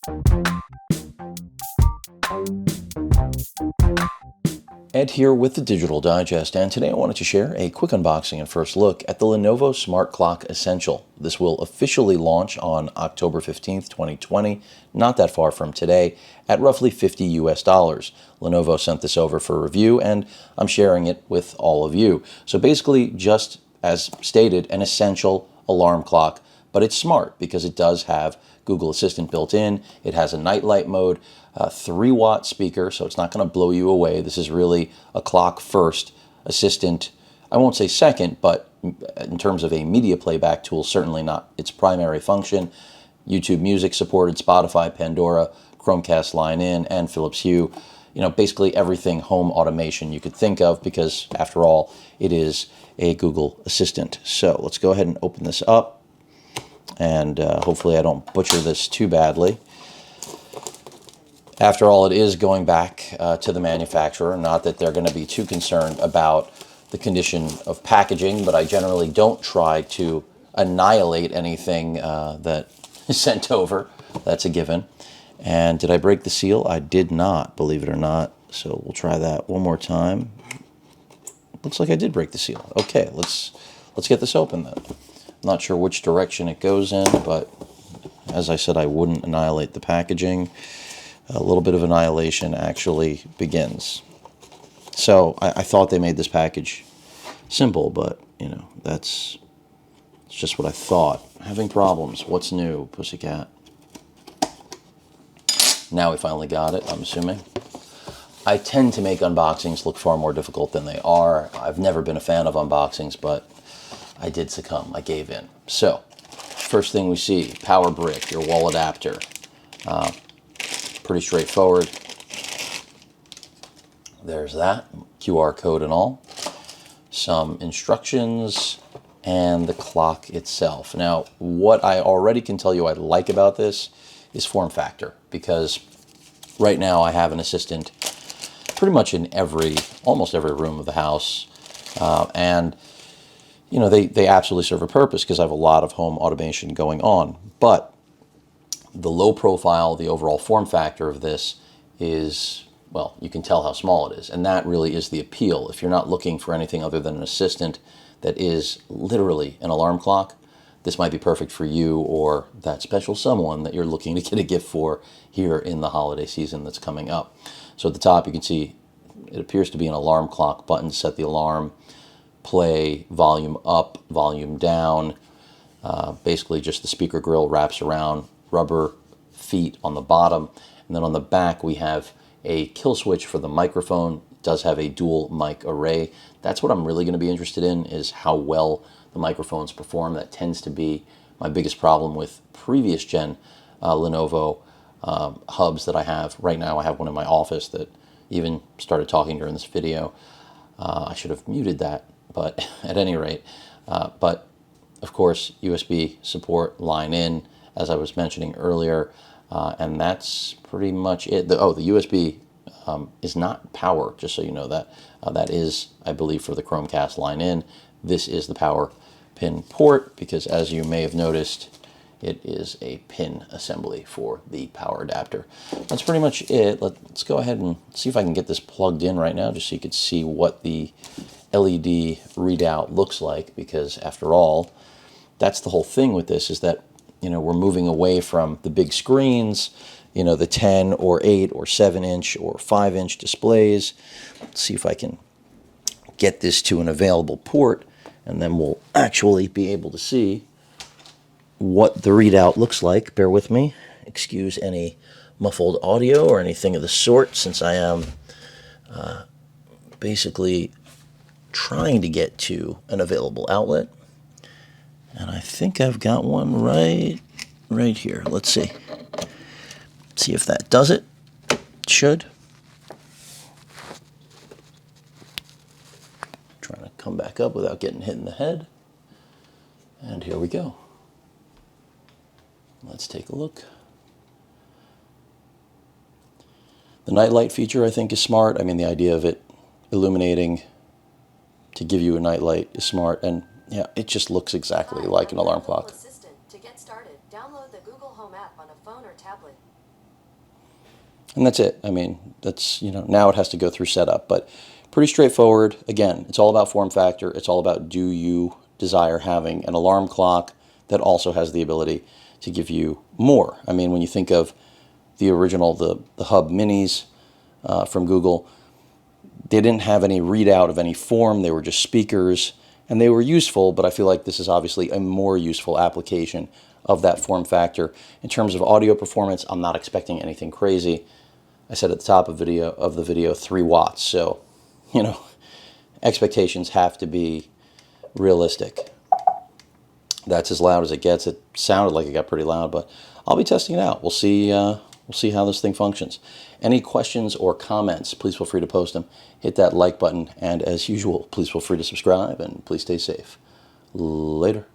Ed here with the Digital Digest, and today I wanted to share a quick unboxing and first look at the Lenovo Smart Clock Essential. This will officially launch on October 15th, 2020, not that far from today, at roughly $50 US. Lenovo sent this over for review, and I'm sharing it with all of you. So basically, just as stated, an essential alarm clock, but it's smart because it does have Google Assistant built in. It has a nightlight mode, a 3-watt speaker, so it's not going to blow you away. This is really a clock first, assistant, I won't say second, but in terms of a media playback tool, certainly not its primary function. YouTube Music supported, Spotify, Pandora, Chromecast line-in, and Philips Hue. You know, basically everything home automation you could think of, because after all, it is a Google Assistant. So let's go ahead and open this up, and hopefully I don't butcher this too badly. After all, it is going back to the manufacturer. Not that they're going to be too concerned about the condition of packaging, but I generally don't try to annihilate anything that is sent over. That's a given. And did I break the seal? I did not, believe it or not. So we'll try that one more time. Looks like I did break the seal. Okay, let's get this open then. I'm not sure which direction it goes in, but as I said, I wouldn't annihilate the packaging. A little bit of annihilation actually begins. So I thought they made this package simple, but you know, it's just what I thought. Having problems. What's new, pussycat? Now we finally got it, I'm assuming. I tend to make unboxings look far more difficult than they are. I've never been a fan of unboxings, but I did succumb. I gave in. So, first thing we see, power brick, your wall adapter. Pretty straightforward. There's that, QR code and all. Some instructions and the clock itself. Now, what I already can tell you I like about this is form factor, because right now I have an assistant pretty much in almost every room of the house, and you know, they absolutely serve a purpose because I have a lot of home automation going on. But the low profile, the overall form factor of this is, well, you can tell how small it is. And that really is the appeal. If you're not looking for anything other than an assistant that is literally an alarm clock, this might be perfect for you or that special someone that you're looking to get a gift for here in the holiday season that's coming up. So at the top you can see it appears to be an alarm clock button to set the alarm, play, volume up, volume down. Basically just the speaker grill wraps around, rubber feet on the bottom, and then on the back we have a kill switch for the microphone. It does have a dual mic array. That's what I'm really going to be interested in, is how well the microphones perform. That tends to be my biggest problem with previous gen Lenovo hubs that I have. Right now I have one in my office that even started talking during this video. I should have muted that, but at any rate, but of course USB support, line in, as I was mentioning earlier, and that's pretty much it. The USB is not power, just so you know that. That is, I believe, for the Chromecast line-in. This is the power pin port, because as you may have noticed, it is a pin assembly for the power adapter. That's pretty much it. Let's go ahead and see if I can get this plugged in right now, just so you could see what the LED readout looks like, because after all, that's the whole thing with this, is that, you know, we're moving away from the big screens, you know, the 10 or 8 or 7-inch or 5-inch displays. Let's see if I can get this to an available port, and then we'll actually be able to see what the readout looks like. Bear with me. Excuse any muffled audio or anything of the sort, since I am basically trying to get to an available outlet. And I think I've got one right here. Let's see. See if that does it. It should. Trying to come back up without getting hit in the head. And here we go. Let's take a look. The nightlight feature, I think, is smart. I mean, the idea of it illuminating to give you a nightlight is smart, and yeah, it just looks exactly like an alarm clock. Assistant. To get started, download the Google Home app on a phone or tablet. And that's it. I mean, that's, now it has to go through setup, but pretty straightforward. Again, it's all about form factor. It's all about, do you desire having an alarm clock that also has the ability to give you more? I mean, when you think of the original, the Hub Minis from Google, they didn't have any readout of any form. They were just speakers, and they were useful, but I feel like this is obviously a more useful application of that form factor. In terms of audio performance, I'm not expecting anything crazy. I said at the top of the video 3 watts. So, expectations have to be realistic. That's as loud as it gets. It sounded like it got pretty loud, but I'll be testing it out. We'll see how this thing functions. Any questions or comments, please feel free to post them. Hit that like button, and as usual, please feel free to subscribe, and please stay safe. Later.